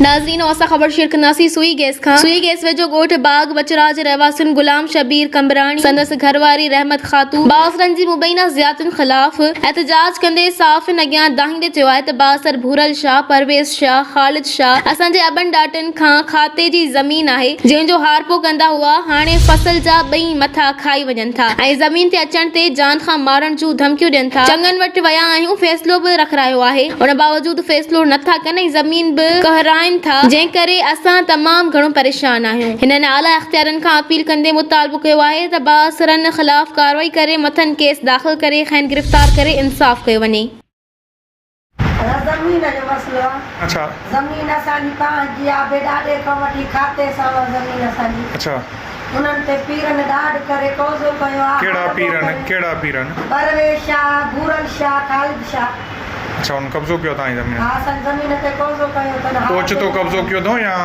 नाज़रीन असां ख़बर शेयर कंदासीं सुई गैस वेझो ॻोठ बाग बचराज रहवासियुनि गुलाम शबीर कंबराणी संदसि घरवारी रहमत खातून बासरनि जी मुबैना ज़ियादतियुनि ख़िलाफ़ एहतजाज कंदे साफ़िन अॻियां दाहींदे चयो आहे त बासर भूरल शाह परवेज़ शाह ख़ालिद शाह असांजे अबनि ॾाटनि खां खाते जी ज़मीन आहे जंहिंजो हारपो कंदा हुआ हाणे फसल जा ॿई मथा खाई वञनि था ऐं ज़मीन ते अचण ते जान खां मारण जूं धमकियूं ॾियनि था। चङनि वटि विया आहियूं फ़ैसिलो बि रखायो आहे उन बावजूद फ़ैसिलो नथा कनि ऐं ज़मीन बि कहराइनि था जंहिं करे असां तमामु घणो परेशान आहियूं। हिननि आला इख्तियारनि खां अपील कंदे मुतालबो कयो आहे त बासरनि ख़िलाफ़ कार्रवाई करे मथनि केस दाख़िल करे खैन गिरफ़्तार करे इंसाफ़ कयो वञे। ज़मीन जो मसलो आहे। अच्छा ज़मीन असांजी पंहिंजी आहे बे ॾाढे खां वठी खाते सां ज़मीन असांजी। अच्छा उन्हनि ते पीरनि ॾाढ करे कौज़ो कयो आहे। कहिड़ा पीरनि परवेज़ शाह भूरल शाह ख़ालिद शाह। अच्छा उन कब्ज़ो कयो तव्हांजी ज़मीन? हा असांजी ज़मीन ते कौज़ो कयो अथनि। ओचितो कब्ज़ो कयो अथव या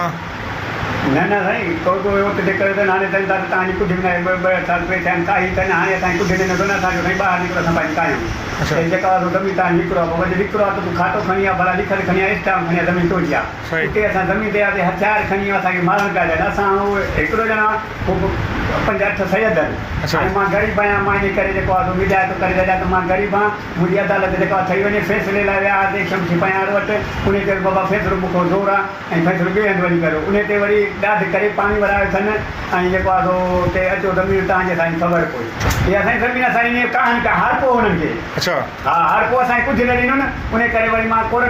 न न साईं कौज़ो उते करे अथनि हाणे अथनि तव्हांजी कुझु बि न ॿ साल टे थिया काई अथनि हाणे असांजी कुझु ॾिनो न असांजो साईं ॿाहिरि निकिरो असां पंहिंजी कायूं। अच्छा जेका ज़मीन तव्हां निकिरो आहे वरी निकिरो आहे त तूं खातो खणी आहे भला लिखल खणी आहे स्टाम्प खणी आहे ज़मीन तोड़ी आहे उते असां ज़मीन ते आहे हथियार खणी असांखे मारण पिया ॾियनि असां हिकिड़ो ॼणा 5-8 सैयद आहिनि। हाणे मां ग़रीब आहियां मां इन करे जेको आहे मिलिया थो करे रहिया त मां ग़रीब आहियां मुंहिंजी अदालत जेको आहे ठही वञे फ़ैसिले लाइ विया हुआसीं शमशी पयार वटि उन ते बाबा फ़ैसिलो मूंखां ज़ोर आहे ऐं फ़ैसिलो ॿिए हंधि वञी कयो उन ते वरी ॾाढ करे पाणी भरायो अथनि ऐं जेको आहे सो उते अचो ज़मीन तव्हांजे साईं ख़बर पई इहा असांजी ज़मीन असांजी कहाणी का हारपो हुननि खे। अच्छा हा हारपो असांखे कुझु न ॾिनो न उन करे वरी मां कोर्ट